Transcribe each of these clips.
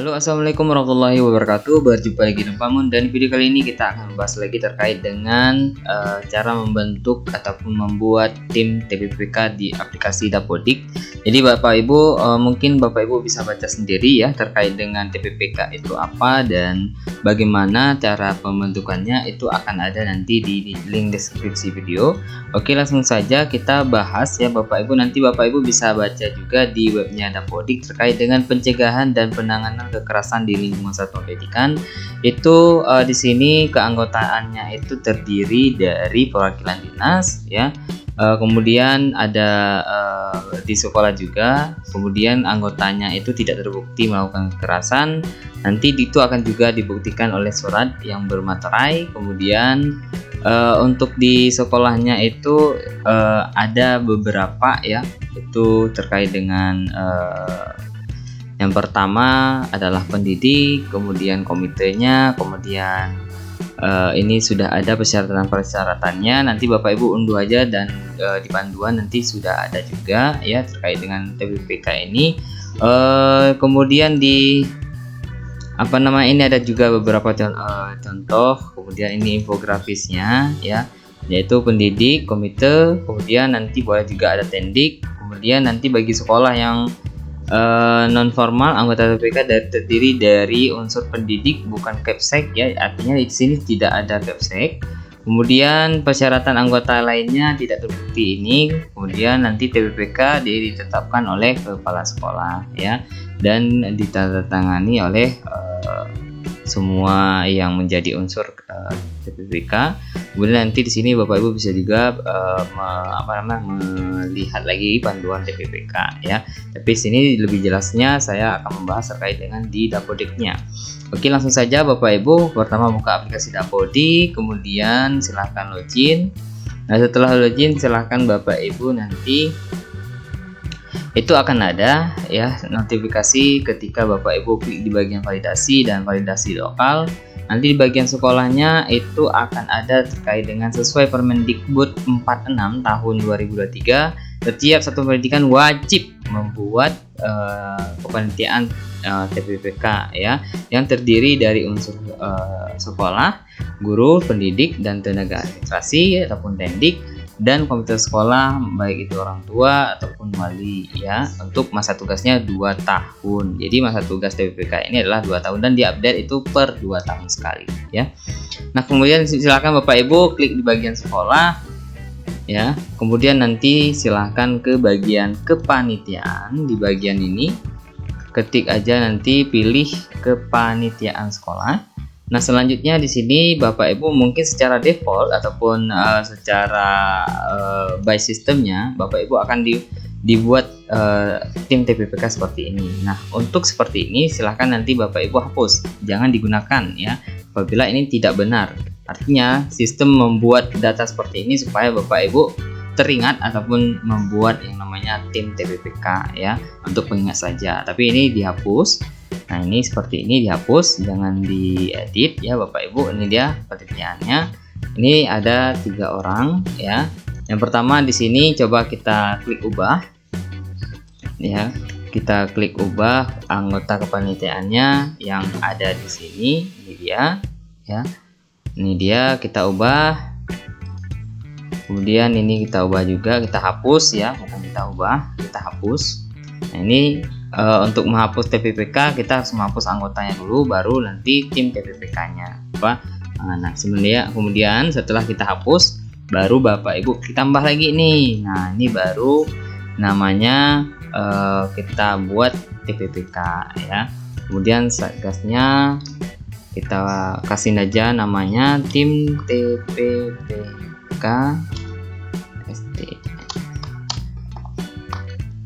Halo, assalamualaikum warahmatullahi wabarakatuh. Berjumpa lagi dengan Pamun, dan video kali ini kita akan membahas lagi terkait dengan cara membentuk ataupun membuat tim TPPK di aplikasi Dapodik. Jadi Bapak Ibu, mungkin Bapak Ibu bisa baca sendiri ya terkait dengan TPPK itu apa dan bagaimana cara pembentukannya. Itu akan ada nanti di link deskripsi video. Oke, langsung saja kita bahas ya Bapak Ibu. Nanti Bapak Ibu bisa baca juga di webnya Dapodik terkait dengan pencegahan dan penanganan kekerasan di lingkungan satuan pendidikan. Itu di sini keanggotaannya itu terdiri dari perwakilan dinas ya. Kemudian ada di sekolah juga. Kemudian anggotanya itu tidak terbukti melakukan kekerasan, nanti itu akan juga dibuktikan oleh surat yang bermaterai. Kemudian untuk di sekolahnya itu ada beberapa ya, itu terkait dengan yang pertama adalah pendidik, kemudian komitenya, kemudian ini sudah ada persyaratan-persyaratannya. Nanti Bapak Ibu unduh aja, dan di panduan nanti sudah ada juga ya terkait dengan TPPK ini. Kemudian di ini ada juga beberapa contoh. Kemudian ini infografisnya ya, yaitu pendidik, komite, kemudian nanti boleh juga ada tendik. Kemudian nanti bagi sekolah yang non formal, anggota TPPK terdiri dari unsur pendidik, bukan kepsek ya, artinya di sini tidak ada kepsek. Kemudian persyaratan anggota lainnya tidak terbukti ini. Kemudian nanti TPPK ditetapkan oleh kepala sekolah ya, dan ditandatangani oleh semua yang menjadi unsur TPPK. Kemudian nanti di sini Bapak Ibu bisa juga melihat lagi panduan TPPK ya. Tapi sini lebih jelasnya saya akan membahas terkait dengan di Dapodiknya. Oke, langsung saja Bapak Ibu. Pertama buka aplikasi Dapodik, kemudian silahkan login. Nah, setelah login silahkan Bapak Ibu nanti itu akan ada ya notifikasi ketika Bapak Ibu klik di bagian validasi dan validasi lokal. Nanti di bagian sekolahnya itu akan ada terkait dengan sesuai Permendikbud 46 tahun 2023, setiap satuan pendidikan wajib membuat kepanitiaan TPPK ya, yang terdiri dari unsur sekolah, guru, pendidik, dan tenaga administrasi ataupun tendik, dan komite sekolah baik itu orang tua ataupun wali ya, untuk masa tugasnya 2 tahun. Jadi masa tugas TPPK ini adalah 2 tahun dan diupdate itu per 2 tahun sekali ya. Nah, kemudian silakan Bapak Ibu klik di bagian sekolah ya. Kemudian nanti silakan ke bagian kepanitiaan. Di bagian ini ketik aja, nanti pilih kepanitiaan sekolah. Nah, selanjutnya di sini Bapak Ibu mungkin secara default ataupun secara by sistemnya Bapak Ibu akan dibuat tim TPPK seperti ini. Nah, untuk seperti ini silahkan nanti Bapak Ibu hapus, jangan digunakan ya apabila ini tidak benar. Artinya sistem membuat data seperti ini supaya Bapak Ibu teringat ataupun membuat yang namanya tim TPPK ya, untuk pengingat saja. Tapi ini dihapus. Nah, ini seperti ini dihapus, jangan diedit ya Bapak Ibu. Ini dia penelitiannya. Ini ada 3 orang ya. Yang pertama di sini coba kita klik ubah ya. Kita klik ubah anggota kepanitiaannya yang ada di sini. Ini dia ya. Ini dia, kita ubah. Kemudian ini kita ubah juga, kita hapus ya, bukan kita ubah, kita hapus. Nah, ini untuk menghapus TPPK kita harus menghapus anggotanya dulu, baru nanti tim TPPK-nya apa. Nah, sebenarnya kemudian setelah kita hapus, baru Bapak Ibu kita tambah lagi nih. Nah, ini baru namanya kita buat TPPK ya. Kemudian satgasnya kita kasih aja namanya tim TPPK ST.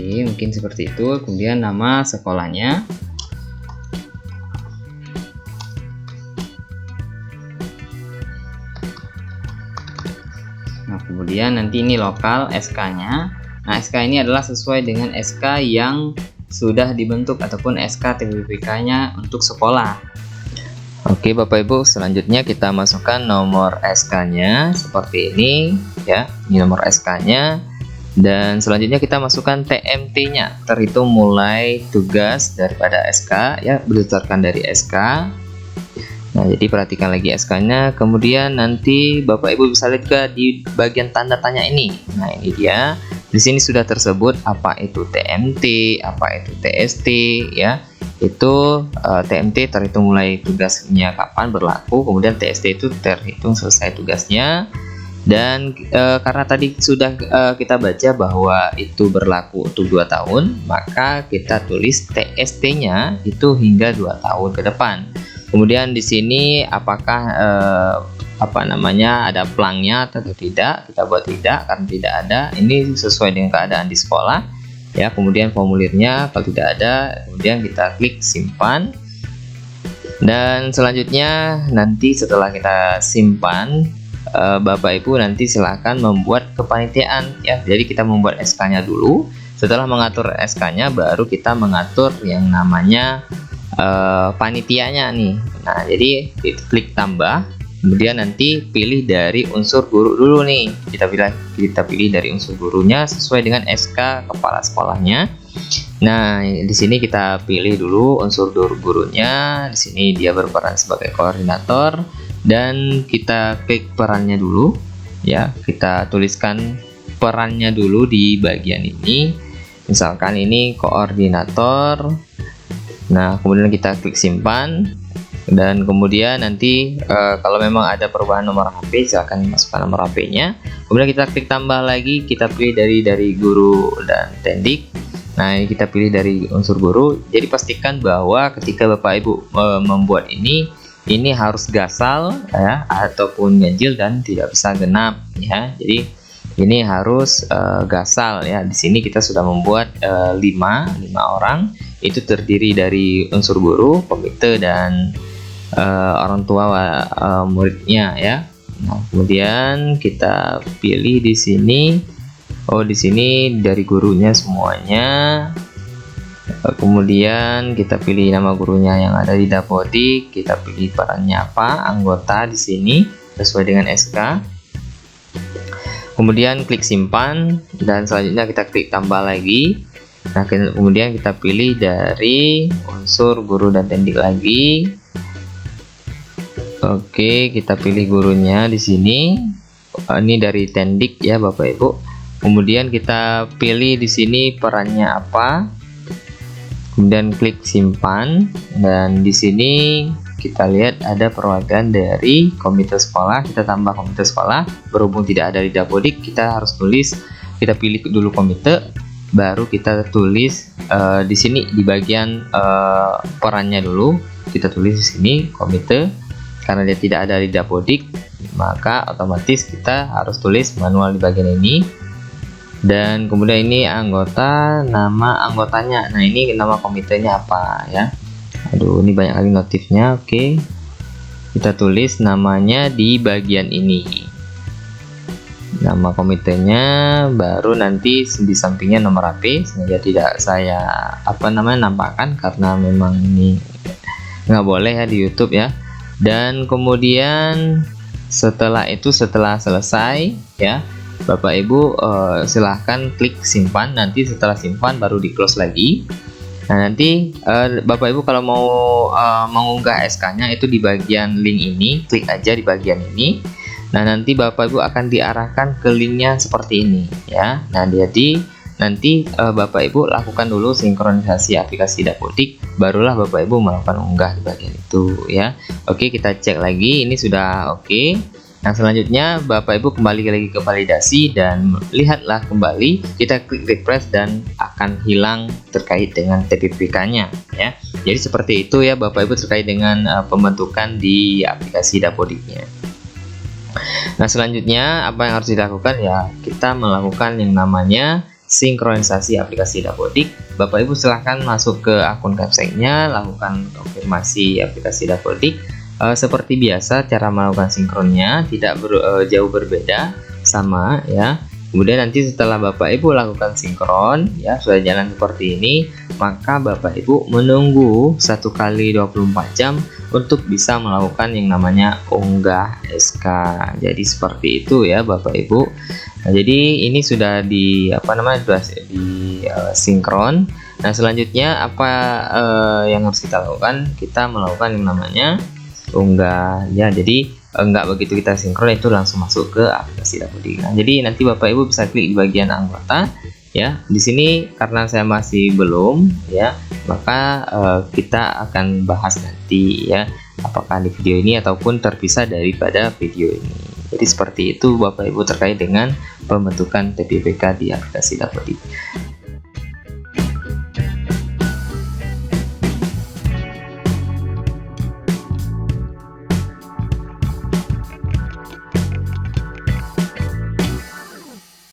Oke, mungkin seperti itu. Kemudian nama sekolahnya. Nah, kemudian nanti ini lokal SK-nya. Nah, SK ini adalah sesuai dengan SK yang sudah dibentuk ataupun SK TPPK-nya untuk sekolah. Oke Bapak Ibu, selanjutnya kita masukkan nomor SK-nya seperti ini ya. Ini nomor SK-nya. Dan selanjutnya kita masukkan TMT-nya, terhitung mulai tugas daripada SK ya, berdasarkan dari SK. Nah, jadi perhatikan lagi SK-nya. Kemudian nanti Bapak Ibu bisa lihat juga di bagian tanda tanya ini. Nah, ini dia. Di sini sudah tersebut apa itu TMT, apa itu TST ya. Itu TMT terhitung mulai tugasnya kapan berlaku, kemudian TST itu terhitung selesai tugasnya. Dan karena tadi sudah kita baca bahwa itu berlaku untuk 2 tahun, maka kita tulis TST-nya itu hingga 2 tahun ke depan. Kemudian di sini apakah ada pelangnya atau tidak, kita buat tidak, karena tidak ada. Ini sesuai dengan keadaan di sekolah ya. Kemudian formulirnya kalau tidak ada, kemudian kita klik simpan. Dan selanjutnya nanti setelah kita simpan, Bapak Ibu nanti silahkan membuat kepanitiaan ya. Jadi kita membuat SK-nya dulu. Setelah mengatur SK-nya, baru kita mengatur yang namanya panitianya nih. Nah, jadi klik tambah, kemudian nanti pilih dari unsur guru dulu nih. Kita pilih dari unsur gurunya sesuai dengan SK kepala sekolahnya. Nah, di sini kita pilih dulu unsur gurunya. Di sini dia berperan sebagai koordinator. Dan kita klik perannya dulu ya, kita tuliskan perannya dulu di bagian ini, misalkan ini koordinator. Nah, kemudian kita klik simpan, dan kemudian nanti kalau memang ada perubahan nomor HP, silahkan masukkan nomor HP-nya. Kemudian kita klik tambah lagi, kita pilih dari guru dan tendik. Nah, ini kita pilih dari unsur guru. Jadi pastikan bahwa ketika Bapak Ibu membuat ini harus gasal ya, ataupun ganjil dan tidak bisa genap ya. Jadi ini harus gasal ya. Di sini kita sudah membuat 5 orang, itu terdiri dari unsur guru, komite, dan orang tua muridnya ya. Nah, kemudian kita pilih di sini. Oh, di sini dari gurunya semuanya. Kemudian kita pilih nama gurunya yang ada di Dapodik, kita pilih perannya apa, anggota di sini sesuai dengan SK. Kemudian klik simpan, dan selanjutnya kita klik tambah lagi. Nah, kemudian kita pilih dari unsur guru dan tendik lagi. Oke, kita pilih gurunya di sini. Ini dari tendik ya, Bapak Ibu. Kemudian kita pilih di sini perannya apa. Kemudian klik simpan, dan di sini kita lihat ada perwakilan dari komite sekolah. Kita tambah komite sekolah, berhubung tidak ada di Dapodik, kita harus tulis, kita pilih dulu komite, baru kita tulis di sini di bagian perannya dulu, kita tulis di sini komite. Karena dia tidak ada di Dapodik, maka otomatis kita harus tulis manual di bagian ini. Dan kemudian ini anggota, nama anggotanya. Nah, ini nama komitenya apa ya. Aduh, ini banyak kali notifnya. Oke, kita tulis namanya di bagian ini, nama komitenya. Baru nanti di sampingnya nomor HP, sengaja tidak saya nampakkan karena memang ini nggak boleh ya di YouTube ya. Dan kemudian setelah selesai ya, Bapak Ibu silahkan klik simpan. Nanti setelah simpan baru di close lagi. Nah, nanti Bapak Ibu kalau mau mengunggah SK-nya itu di bagian link ini, klik aja di bagian ini. Nah, nanti Bapak Ibu akan diarahkan ke linknya seperti ini ya. Nah, jadi nanti Bapak Ibu lakukan dulu sinkronisasi aplikasi Dapodik, barulah Bapak Ibu melakukan unggah di bagian itu ya. Oke, kita cek lagi, ini sudah oke. Nah, selanjutnya Bapak Ibu kembali lagi ke validasi dan lihatlah kembali, kita klik refresh dan akan hilang terkait dengan TPPK-nya ya. Jadi seperti itu ya Bapak Ibu terkait dengan pembentukan di aplikasi Dapodiknya. Nah, selanjutnya apa yang harus dilakukan ya, kita melakukan yang namanya sinkronisasi aplikasi Dapodik. Bapak Ibu silahkan masuk ke akun websitenya, lakukan konfirmasi aplikasi Dapodik. Seperti biasa cara melakukan sinkronnya tidak jauh berbeda, sama ya. Kemudian nanti setelah Bapak Ibu lakukan sinkron ya, sudah jalan seperti ini, maka Bapak Ibu menunggu 1 kali 24 jam untuk bisa melakukan yang namanya unggah SK. Jadi seperti itu ya Bapak Ibu. Nah, jadi ini sudah di sinkron. Nah, selanjutnya apa yang harus kita lakukan? Kita melakukan yang namanya unggah ya. Jadi enggak begitu kita sinkron itu langsung masuk ke aplikasi Dapodik. Nah, jadi nanti Bapak Ibu bisa klik di bagian anggota ya. Di sini karena saya masih belum ya, maka kita akan bahas nanti ya, apakah di video ini ataupun terpisah daripada video ini. Jadi seperti itu Bapak Ibu terkait dengan pembentukan TPPK di aplikasi Dapodik.